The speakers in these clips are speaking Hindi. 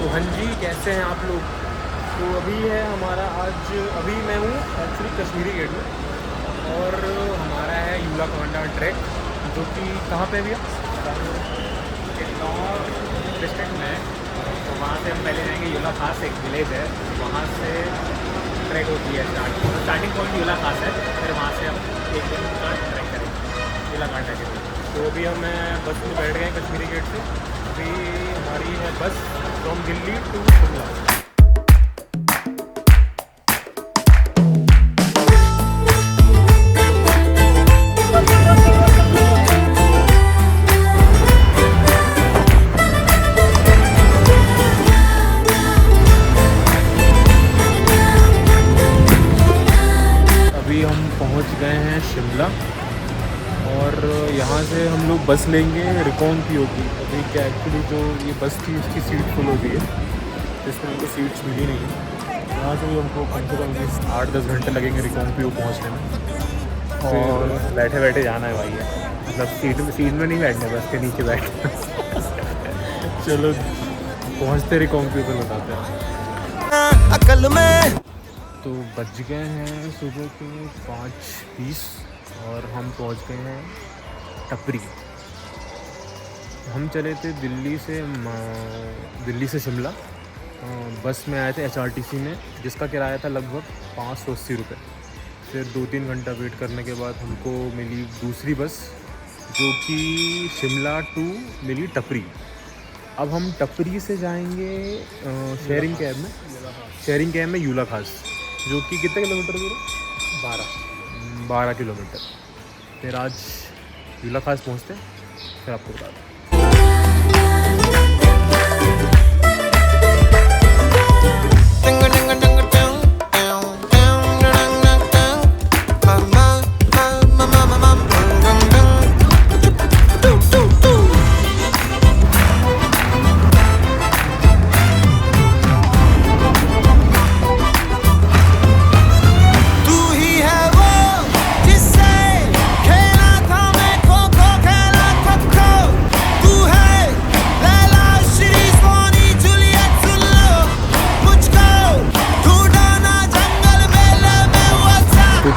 तो हाँ जी, कैसे हैं आप लोग। तो अभी है हमारा आज, अभी मैं हूँ एक्चुअली कश्मीरी गेट में और हमारा है यूला कांडा ट्रैक, जो कि कहाँ पे भैया? किन्नौर डिस्ट्रिक्ट में। तो वहाँ से हम पहले जाएंगे यूला खास, एक विलेज है, वहाँ से ट्रैक होती है स्टार्टिंग पॉइंट यूला खास है। फिर वहाँ से हम एक दिन का ट्रैक करेंगे यूला कांडा के लिए। तो अभी हम बस में बैठ गए कश्मीरी गेट से। अभी हमारी है बस फ्रॉम दिल्ली टू शिमला। अभी हम पहुंच गए हैं शिमला और यहाँ से हम लोग बस लेंगे रिकांगपिओ की। अभी क्या एक्चुअली जो ये बस थी उसकी सीट फुल हो गई है, तो इसमें हमको सीट्स मिली नहीं है। यहाँ से भी हमको कम से कम 8-10 घंटे लगेंगे रिकांगपिओ पहुँचने में। और बैठे बैठे जाना है भाई, है मतलब सीट में नहीं बैठना, बस के नीचे बैठना। चलो पहुँचते रिकांगपिओ पर बताते हैं अकल में। तो बज गए हैं सुबह के 5:20 और हम पहुंच गए हैं टपरी। हम चले थे दिल्ली से शिमला। बस में आए थे HRTC में, जिसका किराया था लगभग 580 रुपये। फिर 2-3 घंटा वेट करने के बाद हमको मिली दूसरी बस, जो कि शिमला टू मिली टपरी। अब हम टपरी से जाएंगे शेयरिंग कैब में यूला खास, जो कि कितने किलोमीटर दूर है? 12 किलोमीटर। फिर आज यूला खास पहुँचते हैं, फिर आपको बता दें।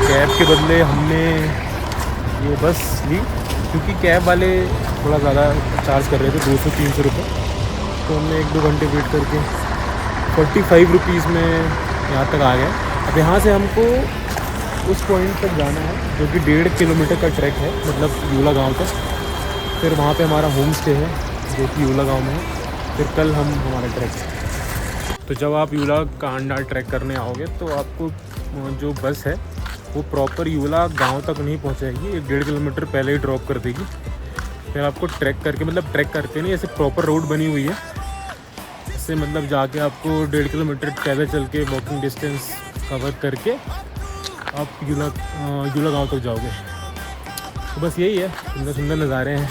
कैब के बदले हमने ये बस ली, क्योंकि कैब वाले थोड़ा ज़्यादा चार्ज कर रहे थे, 200-300 रुपये। तो हमने 1-2 घंटे वेट करके 45 रुपीज़ में यहाँ तक आ गए। अब यहाँ से हमको उस पॉइंट तक जाना है, जो कि 1.5 किलोमीटर का ट्रैक है, मतलब यूला गांव तक। फिर वहाँ पे हमारा होम स्टे है, जो कि यूला गांव में है। फिर कल हम हमारा ट्रैक। तो जब आप यूला कांडा ट्रैक करने आओगे तो आपको जो बस है वो प्रॉपर यूला गांव तक नहीं पहुंचाएगी, 1-1.5 किलोमीटर पहले ही ड्रॉप कर देगी। फिर आपको ट्रैक करके नहीं, ऐसे प्रॉपर रोड बनी हुई है, इससे मतलब जाके आपको 1.5 किलोमीटर पैदल चल के वॉकिंग डिस्टेंस कवर करके आप यूला गांव तक जाओगे। तो बस यही है, सुंदर सुंदर नज़ारे हैं,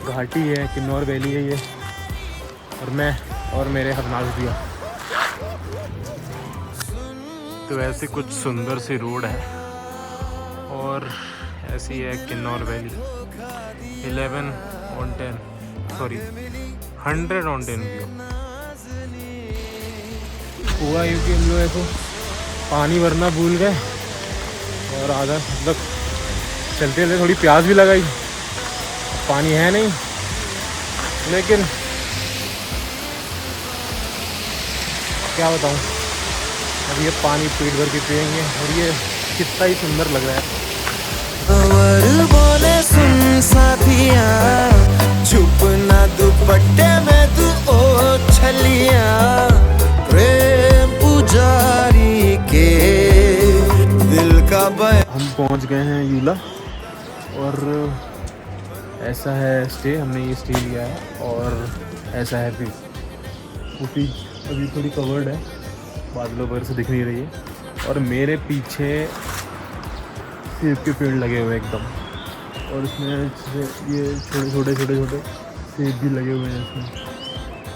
घाटी है, किन्नौर वैली है ये, और मैं और मेरे हरनाज दिया। तो ऐसे कुछ सुंदर सी रोड है और ऐसी है किन्नौर वैली। 100/10 व्यू हुआ, क्योंकि हम लोग ऐसे पानी भरना भूल गए और आधा मतलब चलते थे, थोड़ी प्यास भी लगाई। पानी है नहीं, लेकिन क्या बताऊँ, अब ये पानी पेट भर के पियेंगे और ये कितना ही सुंदर लग रहा है। और बोले सुन साथिया, चुप ना दुपट्टे में तू ओ छलिया, प्रेम पुजारी के दिल का हम पहुंच गए हैं यूला और ऐसा है स्टे, हमने ये स्टे लिया है और ऐसा है व्यू। ऊटी अभी थोड़ी कवर्ड है, बादलों पर से दिख नहीं रही है, और मेरे पीछे सेब के पेड़ लगे हुए एकदम, और इसमें ये छोटे छोटे सेब भी लगे हुए हैं इसमें।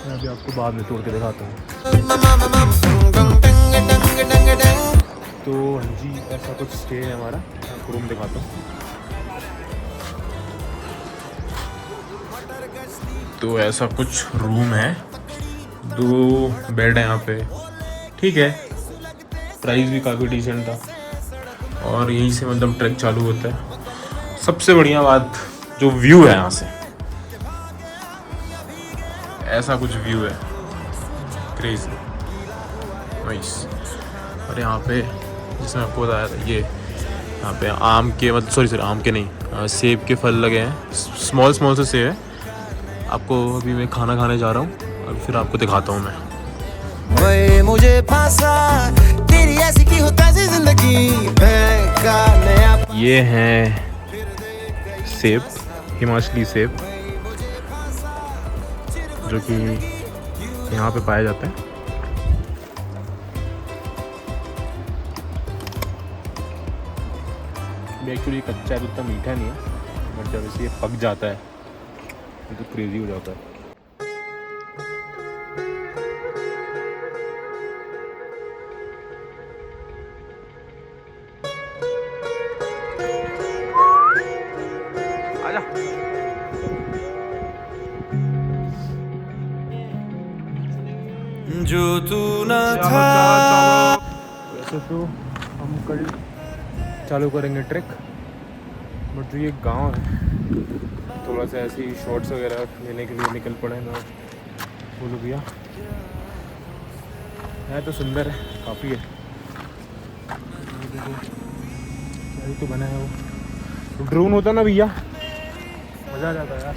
मैं अभी आपको बाद में तोड़ के दिखाता हूँ। तो हाँ जी, ऐसा कुछ स्टे है हमारा, आपको रूम दिखाता हूँ। तो ऐसा कुछ रूम है 2 बेड है यहाँ पे, ठीक है। प्राइस भी काफ़ी डिसेंट था और यहीं से मतलब ट्रैक चालू होता है। सबसे बढ़िया बात जो व्यू है यहाँ से, ऐसा कुछ व्यू है क्रेजी नाइस। और यहाँ पे जिसमें आपको बताया था, ये यहाँ पे आम के मतलब सॉरी आम के नहीं, सेब के फल लगे हैं, स्मॉल से सेब है। आपको अभी मैं खाना खाने जा रहा हूँ और फिर आपको दिखाता हूँ मैं। वही मुझे फांसा तेरी ऐसी की हो तैसी जिंदगी का नया। ये हैं सेब, हिमाचली सेब, जो कि यहाँ पे पाए जाते हैं। एक्चुअली कच्चा है तो इतना मीठा नहीं है, बट जब इसे ये पक जाता है तो क्रेजी हो जाता है। आजा। जो तू ना था। वैसे तो हम कल चालू करेंगे ट्रैक, बट जो ये गांव है थोड़ा सा ऐसे ही शॉर्ट्स वगैरह लेने के लिए निकल पड़े ना। बोलो भैया है तो सुंदर है, काफ़ी है। यही तो बना है वो, तो ड्रोन होता ना भैया, मज़ा आ जाता यार।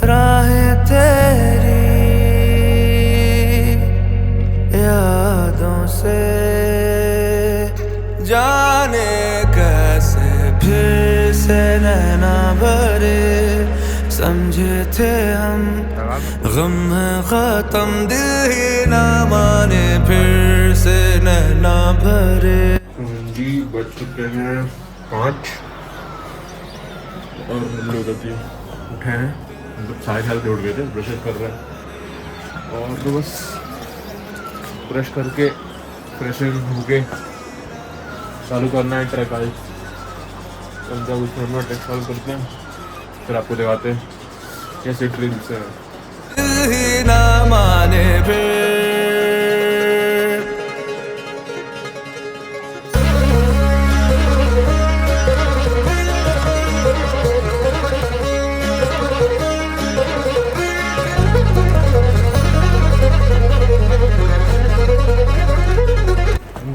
राहें तेरी यादों से जाने कैसे फिर से नैना भरे, समझे थे हम गम है खत्म दिल ही ना माने फिर से नैना भरे। जी बज चुके हैं 5 और हम लोग अभी उठे हैं, मतलब 7:30 उठ गए थे, ब्रश कर रहे हैं और तो बस ब्रश करके फ्रेशन होके चालू करना है ट्रैक। आज पंजाब उसमें ट्रैक चालू करते हैं, फिर आपको दिखाते हैं कैसे ट्रेन से ही ना माने फिर।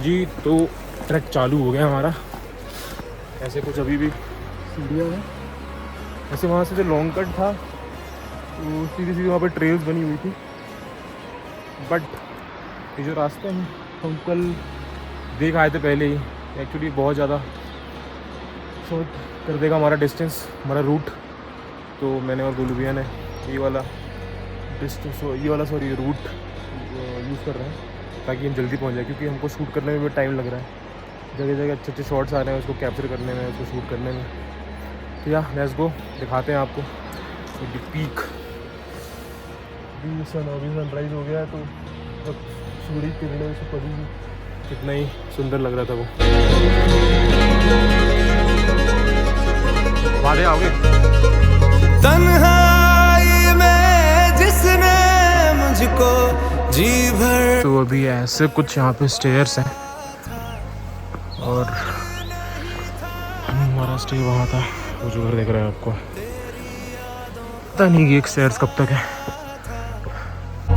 जी तो ट्रैक चालू हो गया हमारा। ऐसे कुछ अभी भी सीढ़ियाँ हैं, ऐसे वहाँ से जो लॉन्ग कट था तो सीधी वहाँ पर ट्रेल्स बनी हुई थी, बट ये जो रास्ते हैं हम कल देख आए थे पहले ही, एक्चुअली बहुत ज़्यादा शॉर्ट कर देगा हमारा डिस्टेंस, हमारा रूट। तो मैंने और गोलू भैया ने ये वाला डिस्टेंस, ये वाला सॉरी रूट यूज़ कर रहे हैं ताकि हम जल्दी पहुंच जाए, क्योंकि हमको शूट करने में भी टाइम लग रहा है। जगह जगह अच्छे अच्छे शॉट्स आ रहे हैं उसको कैप्चर करने में, उसको शूट करने में। तो या लेट्स गो, दिखाते हैं आपको पीक। अभी सनराइज़ हो गया है, तो जब सूर्य किरणें से पड़ी कितना ही सुंदर लग रहा था वो। वादे आओगे तन्हाई में जिसने मुझको जी भर। तो अभी ऐसे कुछ यहाँ पे स्टेयर्स हैं और हमारा स्टे वहाँ था, वो जो घर देख रहे हैं आपको, पता नहीं कि एक स्टेयर्स कब तक है।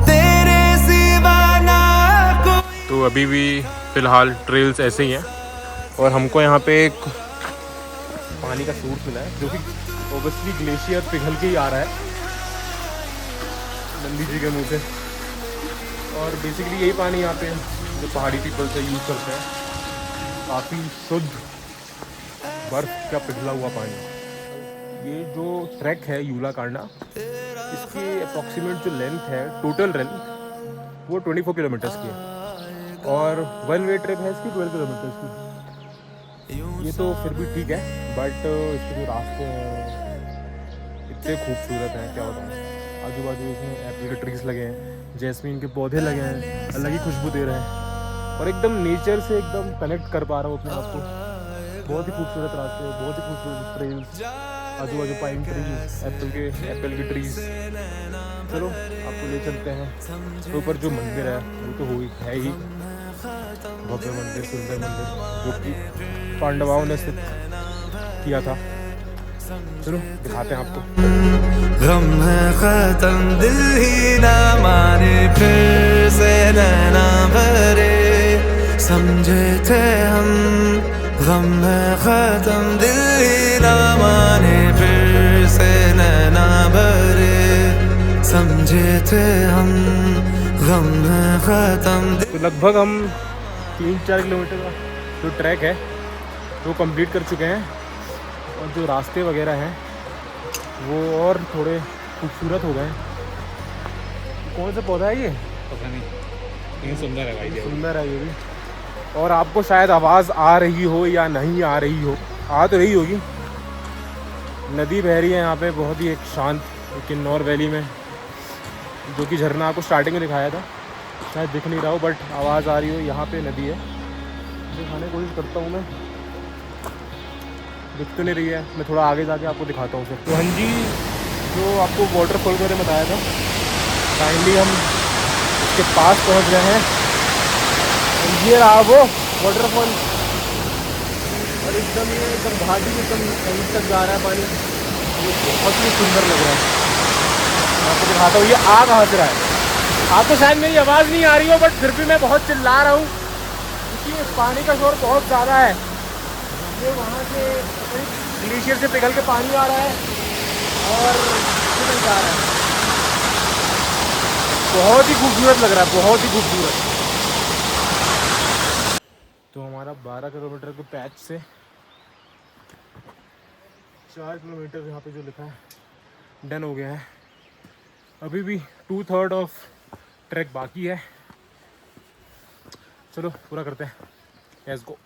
तेरे सिवा ना को। तो अभी भी फ़िलहाल ट्रेल्स ऐसे ही हैं और हमको यहाँ पे एक पानी का सोर्स मिला है, जो कि ओबियसली ग्लेशियर पिघल के ही आ रहा है नंदी जी के मुँह से। और बेसिकली यही पानी यहाँ पे जो पहाड़ी पीपल से यूज़ करते हैं, काफ़ी शुद्ध बर्फ़ का पिघला हुआ पानी। ये जो ट्रैक है यूला कांडा, इसकी अप्रॉक्सीमेट जो लेंथ है, टोटल लेंथ वो 24 किलोमीटर्स की है और वन वे ट्रिप है इसकी 12 किलोमीटर्स की। ये तो फिर भी ठीक है, बट इसके जो रास्ते हैं इतने खूबसूरत हैं, क्या बताऊँ। आजू बाजू इसमें एप्पल के ट्रीज लगे हैं, जैस्मीन के पौधे लगे हैं, अलग ही खुशबू दे रहे हैं और एकदम नेचर से एकदम कनेक्ट कर पा रहा हूँ अपने आप को। बहुत ही खूबसूरत रास्ते, बहुत ही खूबसूरत ट्रेल्स, आजू बाजू पाइन ट्रीज, एप्पल के ट्रीज, चलो आपको ले चलते हैं ऊपर। जो मंदिर है वो तो है ही भव्य मंदिर, सुंदर मंदिर, जो कि पांडवों ने स्थित किया था। चलो दिखाते हैं आपको। गम है खत्म दिल ही ना माने फिर से नैना भरे समझे थे हम। गम है खत्म दिल ही ना माने फिर से नैना भरे समझे थे हम। गम है खत्म। तो लगभग हम 3-4 किलोमीटर का जो ट्रैक है वो कंप्लीट कर चुके हैं, और जो रास्ते वगैरह हैं वो और थोड़े खूबसूरत हो गए। कौन सा पौधा है ये? पता नहीं, लेकिन सुंदर है भाई, सुंदर है ये भी। और आपको शायद आवाज़ आ रही हो या नहीं आ रही हो, आ तो रही होगी। नदी बह रही है यहाँ पे बहुत ही एक शांत, किन्नौर वैली में, जो कि झरना आपको स्टार्टिंग में दिखाया था, शायद दिख नहीं रहा हो बट आवाज़ आ रही हो। यहाँ पे नदी है, दिखाने की कोशिश करता हूँ मैं, दिख तो नहीं रही है। मैं थोड़ा आगे जाके आपको दिखाता हूँ फिर। तो हाँ जी, जो आपको वाटरफॉल के बारे में बताया था, फाइनली हम उसके पास पहुँच गए हैं। ये रहा वो वाटरफॉल, और एकदम ये एकदम घाटी में एकदम कहीं तक जा रहा है पानी, ये बहुत ही सुंदर लग रहा है। मैं आपको दिखाता हूँ ये आ कहाँ से रहा है। आपको शायद मेरी आवाज़ नहीं आ रही हो बट फिर भी मैं बहुत चिल्ला रहा हूँ, क्योंकि पानी का शोर बहुत ज़्यादा है। ये वहाँ से ग्लेशियर से पिघल के पानी आ रहा है और निकल जा रहा है। बहुत ही खूबसूरत लग रहा है, बहुत ही खूबसूरत। तो हमारा 12 किलोमीटर के पैच से 4 किलोमीटर यहाँ पे जो लिखा है डन हो गया है। अभी भी 2/3 ऑफ ट्रैक बाकी है। चलो पूरा करते हैं, लेट्स गो।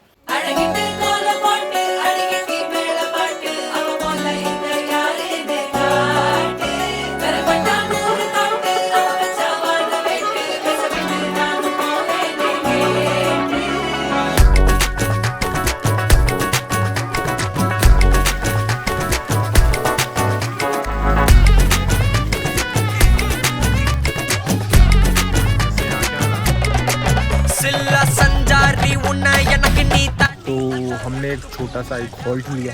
तो हमने एक छोटा सा एक हॉल्ट लिया,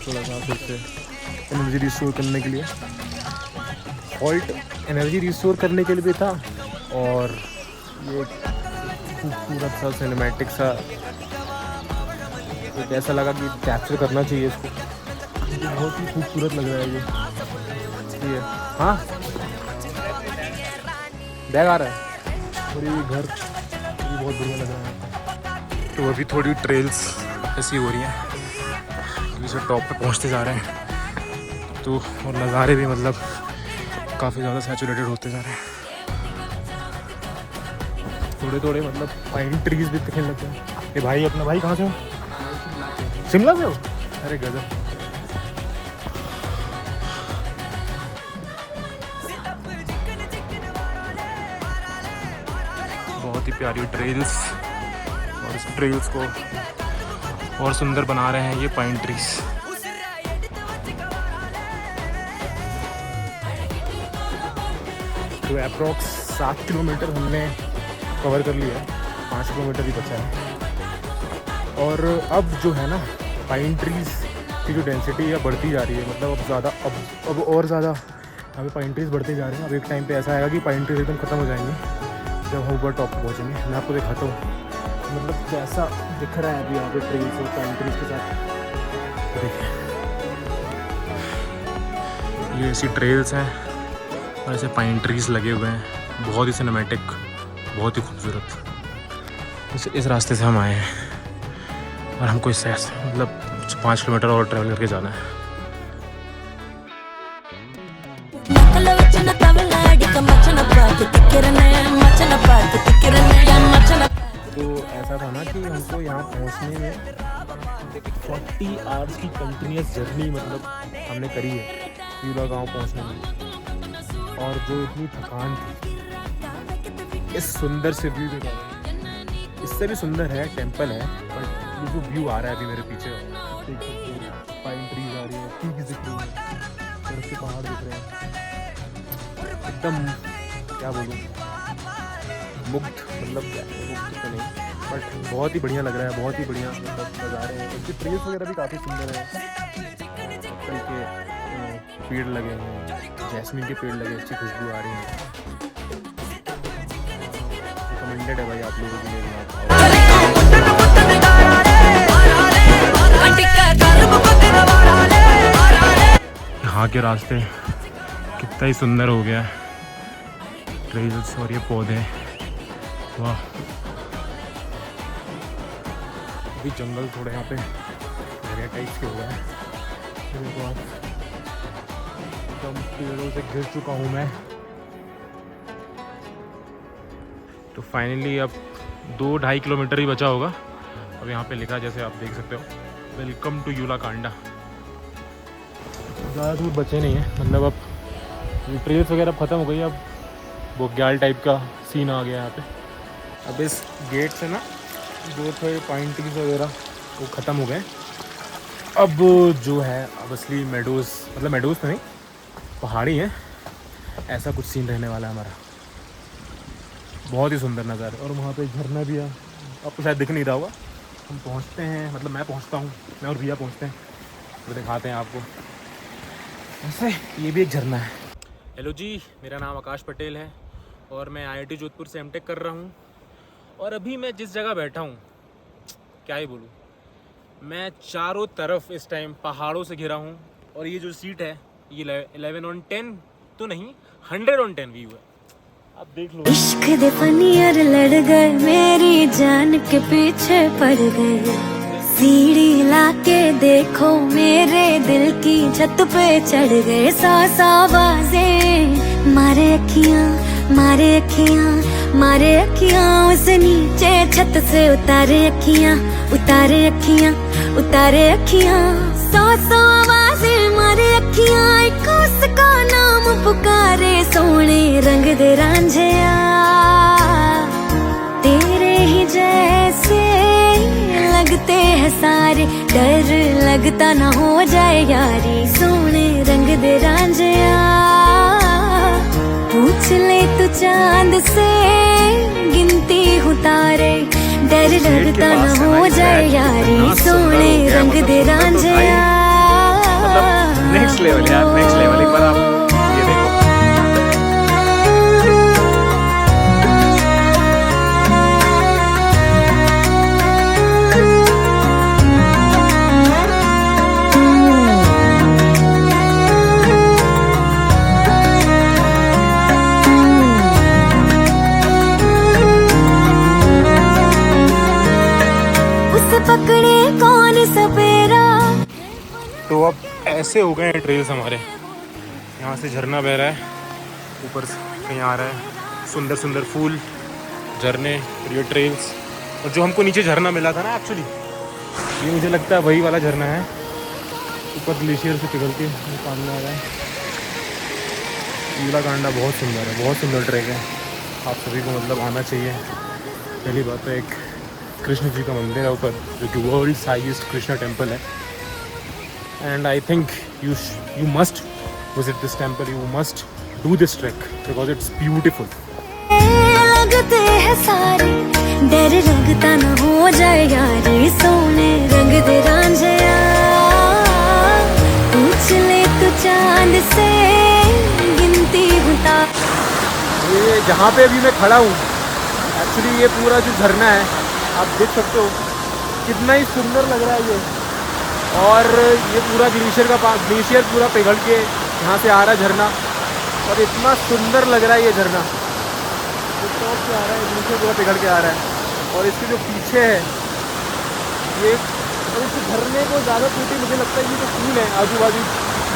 थोड़ा सा फिर से एनर्जी रिस्टोर करने के लिए। हॉल्ट एनर्जी रिस्टोर करने के लिए भी था, और ये खूबसूरत सा सिनेमैटिक सा एक ऐसा लगा कि कैप्चर करना चाहिए इसको। ये बहुत ही खूबसूरत लग रहा है ये। हाँ बैग आ रहा है, और ये घर ये बहुत बढ़िया लग रहा है। तो अभी थोड़ी ट्रेल्स ऐसी हो रही हैं, अभी से टॉप पे पहुंचते जा रहे हैं, तो और नज़ारे भी मतलब काफ़ी ज़्यादा सैचुरेटेड होते जा रहे हैं। थोड़े थोड़े मतलब पाइन ट्रीज भी दिखने लगे हैं। ये भाई अपना भाई कहाँ से हो? शिमला से हो? अरे गजब। बहुत ही प्यारी ट्रेल्स, और इस ट्रेल्स को और सुंदर बना रहे हैं ये पाइन ट्रीज। तो अप्रॉक्स 7 किलोमीटर हमने कवर कर लिया है, 5 किलोमीटर ही बचा है। और अब जो है ना पाइन ट्रीज की जो डेंसिटी है बढ़ती जा रही है, मतलब अब ज़्यादा अब और ज़्यादा हमें पाइन ट्रीज बढ़ते जा रहे हैं। अब एक टाइम पे ऐसा आएगा कि पाइन ट्रीज एकदम ख़त्म हो जाएंगे जब हम ऊपर टॉप पर पहुँचेंगे। मैं आपको दिखाता हूँ मतलब कैसा दिख रहा है अभी यहाँ पे ट्रीज और पाइन ट्रीज के साथ। देखिए ये ऐसी ट्रेल्स हैं और ऐसे पाइन ट्रीज लगे हुए हैं, बहुत ही सिनेमैटिक, बहुत ही खूबसूरत। इस रास्ते से हम आए हैं और हमको इससे मतलब 5 किलोमीटर और ट्रैवल करके जाना है। तो ऐसा था ना कि हमको यहाँ पहुँचने में 40 आवर्स की कंटिन्यूस जर्नी मतलब हमने करी है यूला गाँव पहुँचने में, और जो इतनी थकान थी इस सुंदर से व्यू के कारण। इससे भी सुंदर है टेंपल है, बट ये जो व्यू आ रहा है अभी मेरे पीछे, देख सकते हो पाइन ट्रीज आ रही है, पीक्स दिख रही है, और उसके पहाड़ दिख रहे हैं, एकदम क्या बोलूँ, मुक्त, मतलब मुक्त तो नहीं, बट बहुत ही बढ़िया लग रहा है, बहुत ही बढ़िया मतलब नज़ारे हैं। उसकी ट्रीज वगैरह भी काफ़ी सुंदर है, एप्पल के पेड़ लगे हैं, जैस्मिन के पेड़ लगे, अच्छी खुशबू आ रही है। रिकमेंडेड है भाई आप लोगों के लिए। यहाँ के रास्ते कितना ही सुंदर हो गया है, ट्रेल्स और ये पौधे, वाह। अभी जंगल थोड़े यहाँ पे एरिया टाइप्स के हो गए हैं, देखो आप, एकदम पेड़ों से घिर चुका हूँ मैं। तो फाइनली अब 2-2.5 किलोमीटर ही बचा होगा। अब यहाँ पे लिखा, जैसे आप देख सकते हो, वेलकम टू यूलाकांडा। ज़्यादा दूर बचे नहीं है, मतलब अब ट्रेल्स वगैरह ख़त्म हो गई, अब बुग्याल टाइप का सीन आ गया यहाँ पे। अब इस गेट से ना जो थे पाइन ट्रीज वगैरह वो ख़त्म हो गए। अब जो है अब असली मेडोज़, मतलब मेडोज़ तो नहीं, पहाड़ी है, ऐसा कुछ सीन रहने वाला है हमारा। बहुत ही सुंदर नज़ारा, और वहाँ पे झरना भी है, आपको शायद दिख नहीं रहा होगा। हम पहुँचते हैं, मतलब मैं पहुँचता हूँ, मैं और भैया पहुँचते हैं, तो दिखाते हैं आपको। ऐसे ये भी एक झरना है। हेलो जी, मेरा नाम आकाश पटेल है और मैं IIT जोधपुर से M.Tech कर रहा हूँ। और अभी मैं जिस जगह बैठा हूँ, क्या ही बोलूँ, मैं चारों तरफ इस टाइम पहाड़ों से घिरा हूँ। और ये जो सीट है ये 11/10 तो नहीं, 100/10 व्यू है, आप देख लो। इश्क दे फनियर लड़ गए, मेरी जान के पीछे पड़ गए, सीढ़ी लाके देखो मेरे दिल की छत पे चढ़ गए। 100 आवाजें मारे अखियां, मारे अखियां, मारे अखियां, उस नीचे छत से उतारे अखियां, उतारे अखियां, उतारे अखियां। 100 आवाजें मारे अखियां, एक उसका नाम पुकारे, सोने रंग दे रांझिया, तेरे ही जैसे लगते हैं सारे, डर लगता ना हो जाए यारी, सोने रंग दे रांझिया। पूछ ले तू चांद से, गिनती हूँ तारे, डर लगता ना हो जाए यारी, सोने रंग दे रांझिया। नेक्स्ट लेवल यार, नेक्स्ट लेवल। एक बार आप ये देखो, पकड़े कौन सपेरा। तो अब ऐसे हो गए हैं ट्रेल्स हमारे, यहाँ से झरना बह रहा है, ऊपर से कहीं आ रहा है, सुंदर सुंदर फूल, झरने, ये ट्रेल्स। और जो हमको नीचे झरना मिला था ना, एक्चुअली ये मुझे लगता है वही वाला झरना है, ऊपर ग्लेशियर से पिघल के पानी आ रहा है। यूलाकांडा बहुत सुंदर है, बहुत सुंदर ट्रैक है, आप सभी को मतलब आना चाहिए। पहली बात तो एक कृष्ण जी का मंदिर है ऊपर, जो कि वर्ल्ड हाईएस्ट कृष्णा टेम्पल है। And I think you must visit this temple, you must do this track because it's beautiful. लगते हैं सारे, डर लगता ना हो जाए यारी, सोने रंग दे रांझिया। पूछ ले तू चांद से, गिनती होता। ये जहाँ पे अभी मैं खड़ा हूँ, एक्चुअली ये पूरा जो झरना है आप देख सकते हो, कितना ही सुंदर लग रहा है ये। और ये पूरा ग्लेशियर पूरा पिघल के यहाँ से आ रहा है झरना, और इतना सुंदर लग रहा है ये झरना, टॉप से आ रहा है, ग्लेशियर पूरा पिघल के आ रहा है। और इसके जो पीछे है ये, और इस झरने को ज़्यादा प्रिटी मुझे लगता है ये जो फूल है आजू बाजू,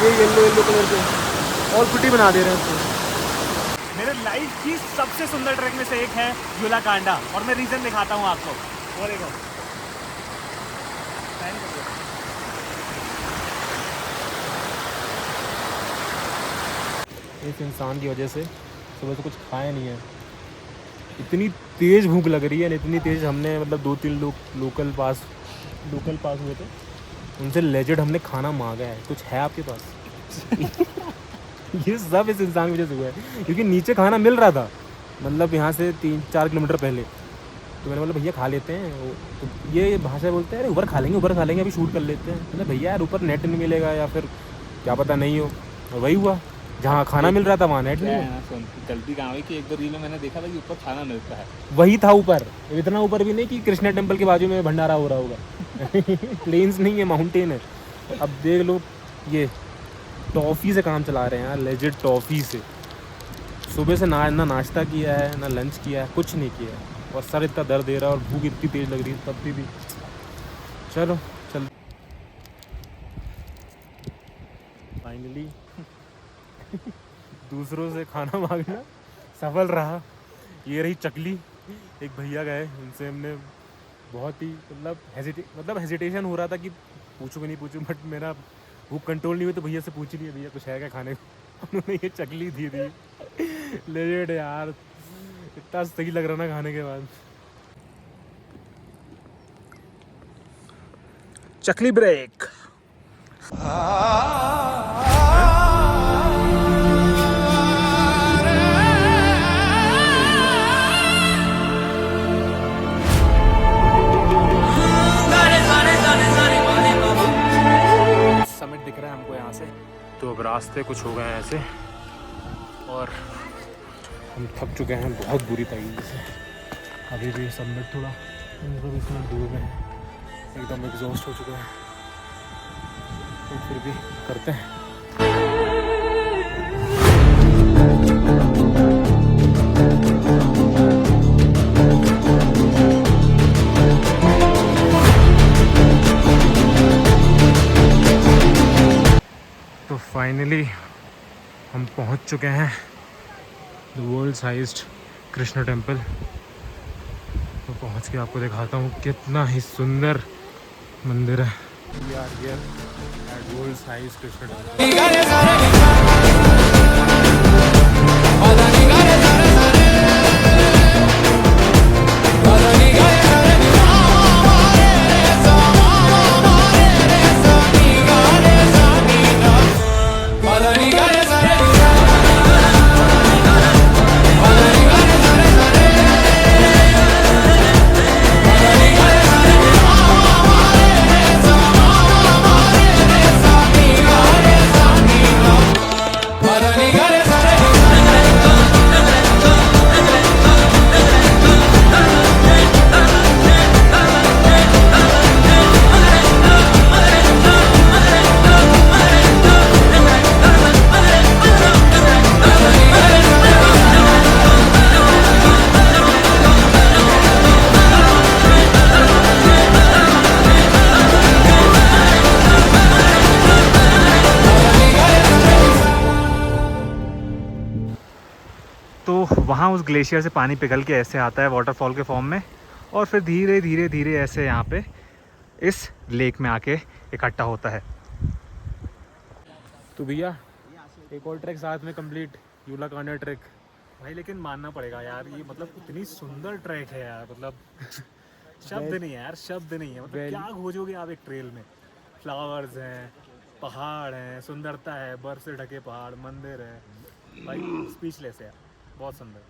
ये येलो कलर के और प्रिटी बना दे रहे हैं इसको। मेरे लाइफ की सबसे सुंदर ट्रैक में से एक है यूलाकांडा, और मैं रीज़न दिखाता हूँ आपको। वो देखो, इस इंसान की वजह से सुबह से कुछ खाया नहीं है, इतनी तेज़ भूख लग रही है, इतनी तेज़। हमने मतलब 2-3 लोग लोकल पास हुए थे, उनसे लेजेंड हमने खाना मांगा है, कुछ है आपके पास? ये सब इस इंसान की वजह से हुआ है, क्योंकि नीचे खाना मिल रहा था, मतलब यहाँ से 3-4 किलोमीटर पहले। तो मैंने बोला भैया खा लेते हैं, तो ये भाषा बोलते हैं अरे ऊपर खा लेंगे अभी शूट कर लेते हैं। मतलब भैया यार ऊपर नेट नहीं मिलेगा या फिर क्या पता नहीं हो, और वही हुआ, जहाँ खाना मिल रहा था वहाँ नेट नहीं हो। गलती कहाँ हुई कि एक दो रील में मैंने देखा था कि ऊपर खाना मिलता है, वही था ऊपर, इतना ऊपर भी नहीं कि कृष्णा टेम्पल के बाजू में भंडारा हो रहा होगा। प्लेन्स नहीं है, माउंटेन है। अब देख लो, ये टॉफ़ी से काम चला रहे हैं यार, लेजिट टॉफ़ी से। सुबह से ना नाश्ता किया है ना लंच किया है, कुछ नहीं किया है, और सर इतना दर्द दे रहा है और भूख इतनी तेज़ लग रही है तब भी। चलो चल फाइनली दूसरों से खाना मांगना सफल रहा। ये रही चकली, एक भैया गए, उनसे हमने बहुत ही मतलब हेजिटेशन हो रहा था कि पूछूँ कि नहीं पूछूँ, बट मेरा भूख कंट्रोल नहीं हुई तो भैया से पूछ लिया, भैया कुछ है क्या खाने को। उन्होंने ये चकली दी लेजेंड यार, इतना सही लग रहा ना खाने के बाद। चकली ब्रेक। समिट दिख रहा है हमको यहाँ से। तो अब रास्ते कुछ हो गए हैं ऐसे, और हम थक चुके हैं बहुत बुरी तरीके से। अभी भी समिट थोड़ा 20 मिनट दूर में है, एकदम एग्जॉस्ट हो चुका है, तो फिर भी करते हैं। तो फाइनली हम पहुंच चुके हैं the world sized Krishna temple. तो पहुंच के आपको दिखाता हूँ कितना ही सुंदर मंदिर है। We are here at world size Krishna temple. तो वहाँ उस ग्लेशियर से पानी पिघल के ऐसे आता है वाटरफॉल के फॉर्म में, और फिर धीरे धीरे धीरे ऐसे यहाँ पे इस लेक में आके इकट्ठा होता है। तो भैया एक और ट्रैक साथ में कंप्लीट, यूलाकांडा ट्रैक। भाई लेकिन मानना पड़ेगा यार, ये मतलब इतनी सुंदर ट्रैक है यार, मतलब शब्द नहीं है यार, शब्द नहीं है। मतलब क्या खोजोगे आप एक ट्रेल में? फ्लावर्स हैं, पहाड़ हैं, सुंदरता है, बर्फ से ढके पहाड़, मंदिर है, भाई स्पीचलेस है यार, बहुत सुंदर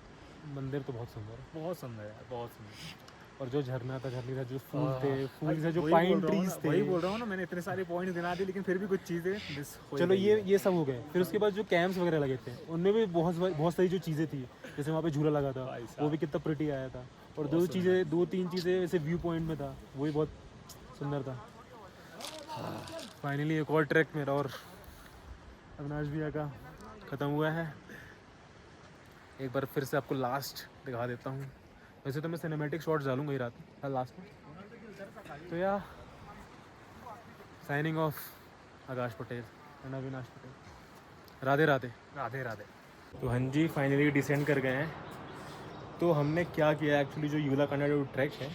मंदिर तो बहुत सुंदर है, बहुत सुंदर यार, बहुत सुंदर। और जो झरना था, झरने था, जो फूल थे, जो पाइन ट्रीज थे, वही बोल रहा हूँ ना, मैंने इतने सारे पॉइंट्स गिना दिए, लेकिन फिर भी कुछ चीज़ें मिस हो चलो गई हैं। ये सब हो गए। फिर उसके बाद जो कैंप्स वगैरह लगे थे उनमें भी बहुत सारी जो चीज़ें थी, जैसे वहाँ पे झूला लगा था, वो भी कितना प्रिटी आया था, और 2-3 चीज़ें ऐसे व्यू पॉइंट में था, वो भी बहुत सुंदर था। फाइनली एक और ट्रैक मेरा और अविनाश भैया का ख़त्म हुआ है। एक बार फिर से आपको लास्ट दिखा देता हूँ। वैसे तो मैं सिनेमैटिक शॉट्स डालूंगा ही रात लास्ट में। तो या signing off Akash Patel and Avinash Patel. Radhe Radhe. Radhe Radhe. तो हाँ जी, फाइनली डिसेंड कर गए हैं। तो हमने क्या किया एक्चुअली, जो यूलाकांडा जो ट्रैक है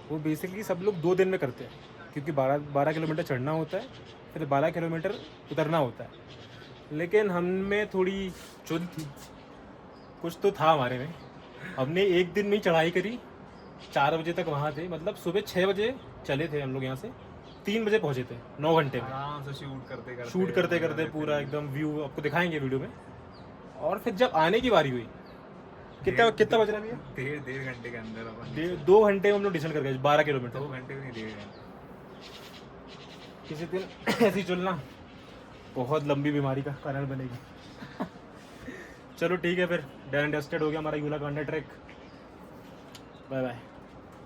वो बेसिकली सब लोग 2 दिन में करते हैं, क्योंकि 12 किलोमीटर चढ़ना होता है, फिर 12 किलोमीटर उतरना होता है। लेकिन हमें थोड़ी चुल थी, कुछ तो था हमारे में। हमने एक दिन में ही चढ़ाई करी, 4 बजे तक वहाँ थे, मतलब सुबह 6 बजे चले थे हम लोग यहाँ से, 3 बजे पहुंचे थे, 9 घंटे में आराम से शूट करते करते पूरा एकदम व्यू आपको दिखाएंगे वीडियो में। और फिर जब आने की बारी हुई, कितना बज रहा है भैया? 1.5 घंटे के अंदर अपन 2 घंटे में हम लोग डिसीजन कर गए, 12 किलोमीटर। 2 घंटे भी नहीं, 1.5 घंटे। किसी दिन ऐसी चलना बहुत लंबी बीमारी का कारण बनेगी। चलो ठीक है फिर, डन एंड डस्टेड हो गया हमारा यूला कांडा ट्रैक। Bye bye.